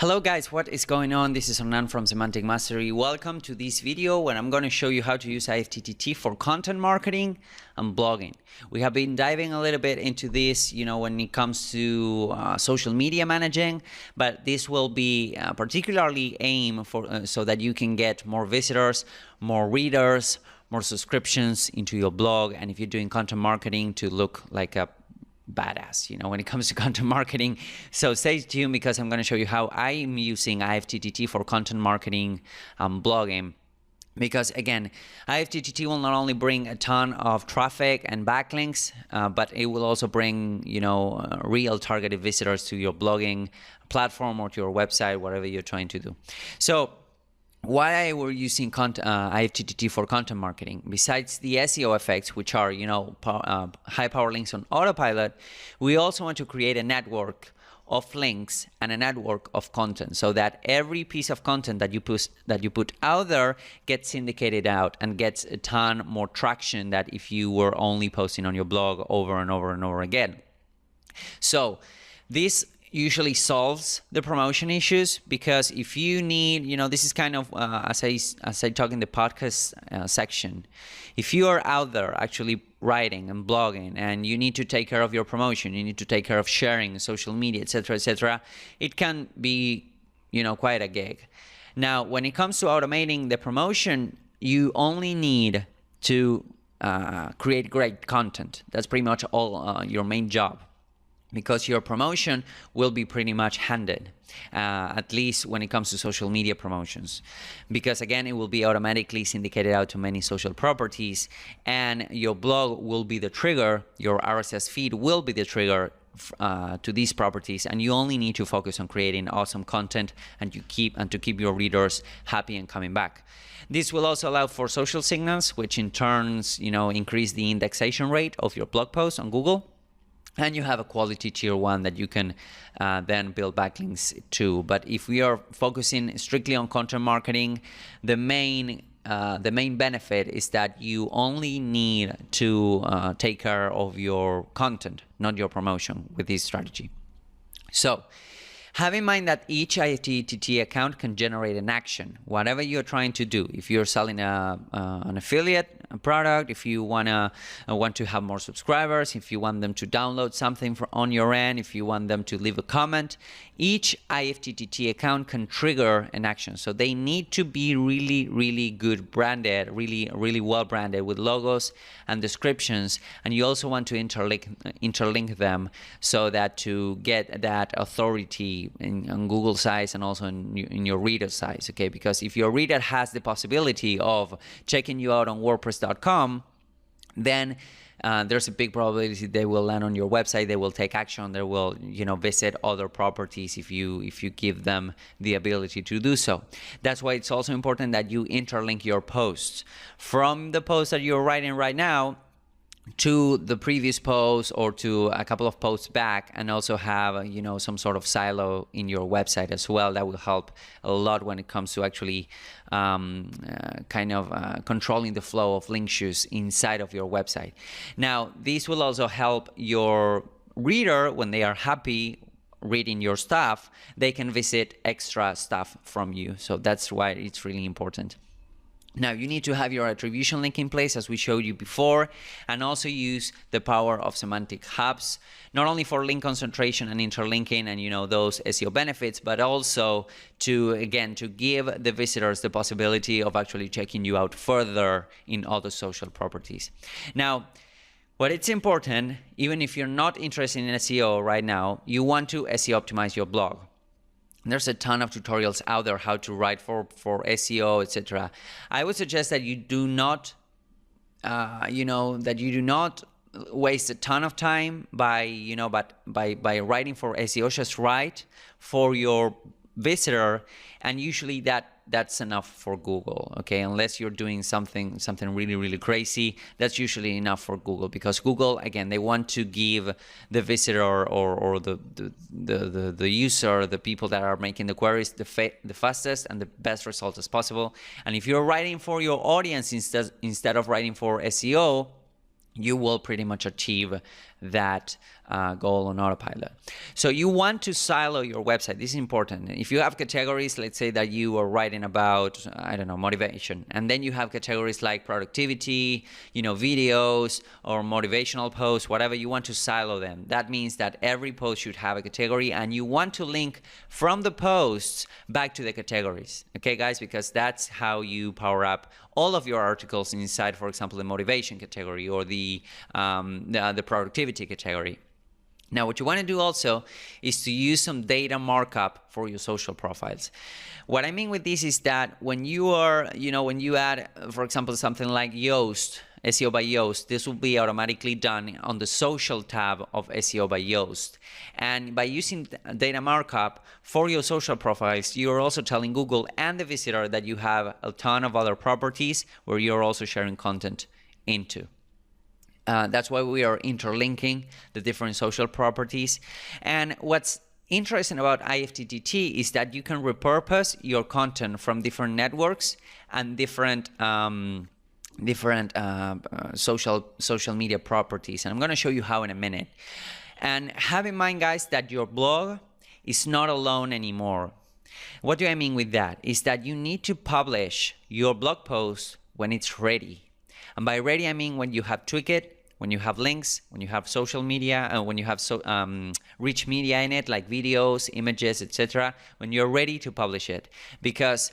Hello guys, what is going on? This is Hernan from Semantic Mastery. Welcome to this video where I'm going to show you how to use IFTTT for content marketing and blogging. We have been diving a little bit into this, when it comes to social media managing, but this will be particularly aimed for so that you can get more visitors, more readers, more subscriptions into your blog, and if you're doing content marketing to look like a badass, when it comes to content marketing. So stay tuned because I'm going to show you how I'm using IFTTT for content marketing and blogging. Because again, IFTTT will not only bring a ton of traffic and backlinks, but it will also bring, real targeted visitors to your blogging platform or to your website, whatever you're trying to do. So why we're using IFTTT for content marketing, besides the SEO effects, which are, high power links on autopilot, we also want to create a network of links and a network of content so that every piece of content that you put out there gets syndicated out and gets a ton more traction than if you were only posting on your blog over and over and over again. So this usually solves the promotion issues, because if you need, this is kind of as I talk in the podcast section, if you are out there actually writing and blogging and you need to take care of your promotion, you need to take care of sharing social media, etc., it can be quite a gig. Now when it comes to automating the promotion, you only need to create great content. That's pretty much all your main job, because your promotion will be pretty much handed, at least when it comes to social media promotions. Because again, it will be automatically syndicated out to many social properties, and your blog will be the trigger, your RSS feed will be the trigger to these properties, and you only need to focus on creating awesome content and to keep your readers happy and coming back. This will also allow for social signals, which in turns, increase the indexation rate of your blog posts on Google. And you have a quality tier 1 that you can then build backlinks to. But if we are focusing strictly on content marketing, the main benefit is that you only need to take care of your content, not your promotion, with this strategy. So have in mind that each IFTTT account can generate an action, whatever you're trying to do. If you're selling an affiliate product, if you want to have more subscribers, if you want them to download something on your end, if you want them to leave a comment, each IFTTT account can trigger an action. So they need to be really good branded, really well branded with logos and descriptions. And you also want to interlink them so that to get that authority on Google sites and also in your reader sites, okay? Because if your reader has the possibility of checking you out on WordPress.com, then there's a big probability they will land on your website, they will take action, they will visit other properties if you give them the ability to do so. That's why it's also important that you interlink your posts from the post that you're writing right now to the previous post or to a couple of posts back, and also have some sort of silo in your website as well. That will help a lot when it comes to actually controlling the flow of link shoes inside of your website. Now this will also help your reader when they are happy reading your stuff, they can visit extra stuff from you. So that's why it's really important. Now you need to have your attribution link in place, as we showed you before, and also use the power of semantic hubs, not only for link concentration and interlinking and those SEO benefits, but also to give the visitors the possibility of actually checking you out further in other social properties. Now, what it's important, even if you're not interested in SEO right now, you want to SEO optimize your blog. There's a ton of tutorials out there how to write for SEO, etc. I would suggest that you do not, waste a ton of time by writing for SEO. Just write for your visitor, and usually that's enough for Google, okay? Unless you're doing something really crazy, that's usually enough for Google, because Google, again, they want to give the visitor or the user, the people that are making the queries, the fastest and the best results as possible. And if you're writing for your audience instead of writing for SEO, you will pretty much achieve that goal on autopilot. So you want to silo your website. This is important. If you have categories, let's say that you are writing about, I don't know, motivation, and then you have categories like productivity, videos or motivational posts, whatever, you want to silo them. That means that every post should have a category, and you want to link from the posts back to the categories. Okay, guys, because that's how you power up all of your articles inside, for example, the motivation category or the productivity category. Now, what you want to do also is to use some data markup for your social profiles. What I mean with this is that when you are, when you add, for example, something like Yoast, SEO by Yoast, this will be automatically done on the social tab of SEO by Yoast. And by using data markup for your social profiles, you're also telling Google and the visitor that you have a ton of other properties where you're also sharing content into. That's why we are interlinking the different social properties. And what's interesting about IFTTT is that you can repurpose your content from different networks and different social media properties. And I'm going to show you how in a minute. And have in mind, guys, that your blog is not alone anymore. What do I mean with that? Is that you need to publish your blog post when it's ready. And by ready, I mean when you have tweaked it, when you have links, when you have social media, when you have rich media in it, like videos, images, etc., when you're ready to publish it. Because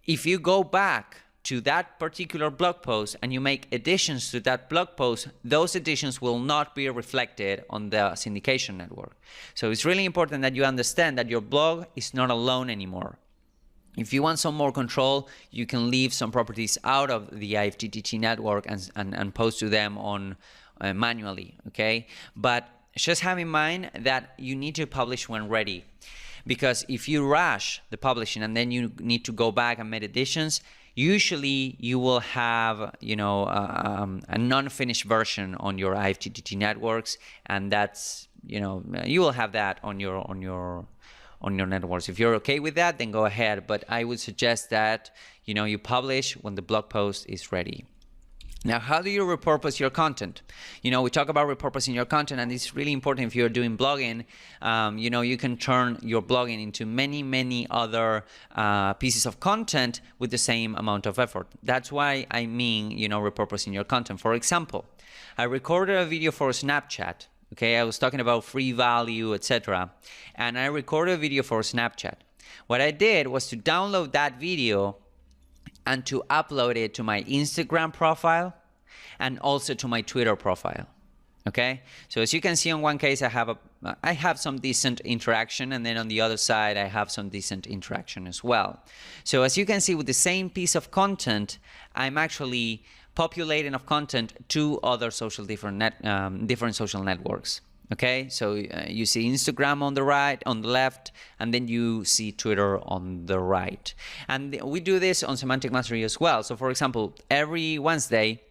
if you go back to that particular blog post and you make additions to that blog post, those additions will not be reflected on the syndication network. So it's really important that you understand that your blog is not alone anymore. If you want some more control, you can leave some properties out of the IFTTT network and post to them on manually, okay? But just have in mind that you need to publish when ready. Because if you rush the publishing and then you need to go back and make additions, usually you will have, a non-finished version on your IFTTT networks, and that's, you will have that on your networks. If you're okay with that, then go ahead. But I would suggest that, you publish when the blog post is ready. Now, how do you repurpose your content? We talk about repurposing your content, and it's really important if you're doing blogging. You can turn your blogging into many other pieces of content with the same amount of effort. That's why I mean, repurposing your content. For example, I recorded a video for Snapchat. Okay, I was talking about free value, etc. And I recorded a video for Snapchat. What I did was to download that video and to upload it to my Instagram profile and also to my Twitter profile. Okay, so as you can see, on one case I have some decent interaction, and then on the other side I have some decent interaction as well. So as you can see, with the same piece of content, I'm actually populating of content to other different social networks. Okay, so you see Instagram on the right, on the left, and then you see Twitter on the right. And we do this on Semantic Mastery as well. So for example, every Wednesday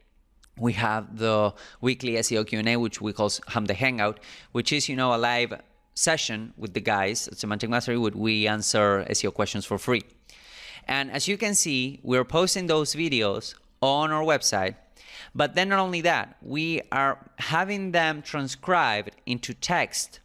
we have the weekly SEO Q&A, which we call the Hangout, which is, a live session with the guys at Semantic Mastery where we answer SEO questions for free. And as you can see, we're posting those videos on our website. But then not only that, we are having them transcribed into text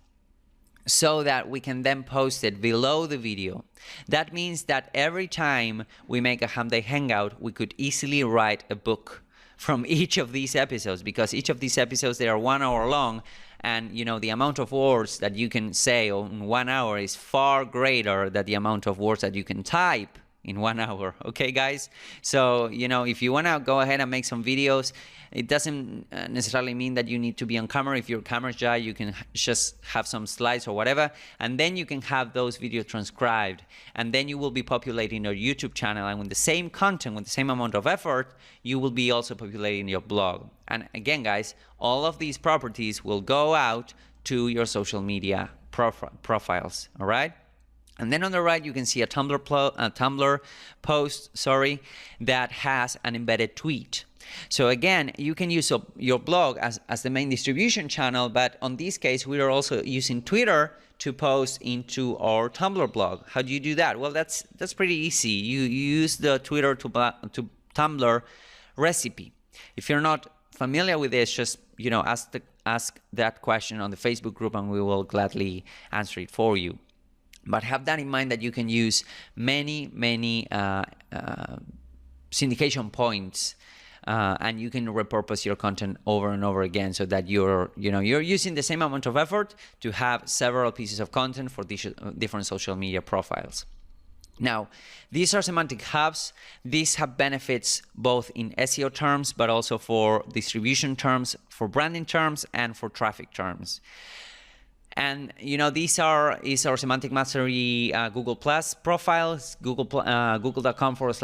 so that we can then post it below the video. That means that every time we make a Ham Day Hangout, we could easily write a book from each of these episodes, because each of these episodes, they are 1 hour long, and the amount of words that you can say in 1 hour is far greater than the amount of words that you can type in 1 hour. Okay, guys? So, if you want to go ahead and make some videos, it doesn't necessarily mean that you need to be on camera. If you're camera shy, you can just have some slides or whatever, and then you can have those videos transcribed, and then you will be populating your YouTube channel, and with the same content, with the same amount of effort, you will be also populating your blog. And again, guys, all of these properties will go out to your social media profiles, all right? And then on the right, you can see a Tumblr post, that has an embedded tweet. So again, you can use your blog as the main distribution channel, but on this case, we are also using Twitter to post into our Tumblr blog. How do you do that? Well, that's pretty easy. You use the Twitter to Tumblr recipe. If you're not familiar with this, just ask that question on the Facebook group and we will gladly answer it for you. But have that in mind that you can use many syndication points, and you can repurpose your content over and over again, so that you're using the same amount of effort to have several pieces of content for different social media profiles. Now, these are semantic hubs. These have benefits both in SEO terms, but also for distribution terms, for branding terms, and for traffic terms. And these is our Semantic Mastery Google Plus profiles, google.com/plus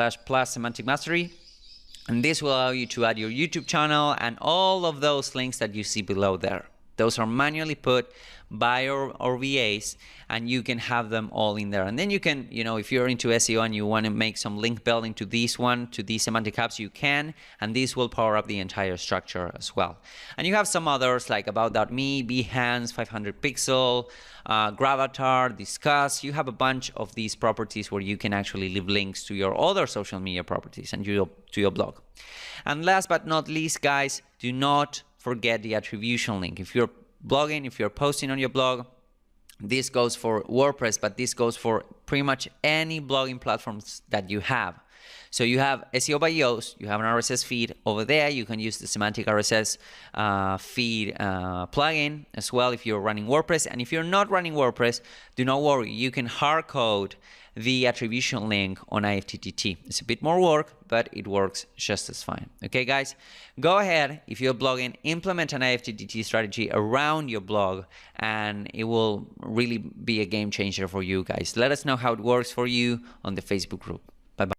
Semantic Mastery. And this will allow you to add your YouTube channel and all of those links that you see below there. Those are manually put by our VAs, and you can have them all in there. And then you can, if you're into SEO and you want to make some link building to these semantic hubs, you can, and this will power up the entire structure as well. And you have some others like About.me, Behance, 500 Pixel, Gravatar, Discuss. You have a bunch of these properties where you can actually leave links to your other social media properties and to your blog. And last but not least, guys, do not forget the attribution link. If you're blogging, if you're posting on your blog, this goes for WordPress, but this goes for pretty much any blogging platforms that you have. So you have SEO by Yoast, you have an RSS feed over there. You can use the semantic RSS feed plugin as well if you're running WordPress. And if you're not running WordPress, do not worry. You can hard code the attribution link on IFTTT. It's a bit more work, but it works just as fine. Okay, guys, go ahead. If you're blogging, implement an IFTTT strategy around your blog, and it will really be a game changer for you guys. Let us know how it works for you on the Facebook group.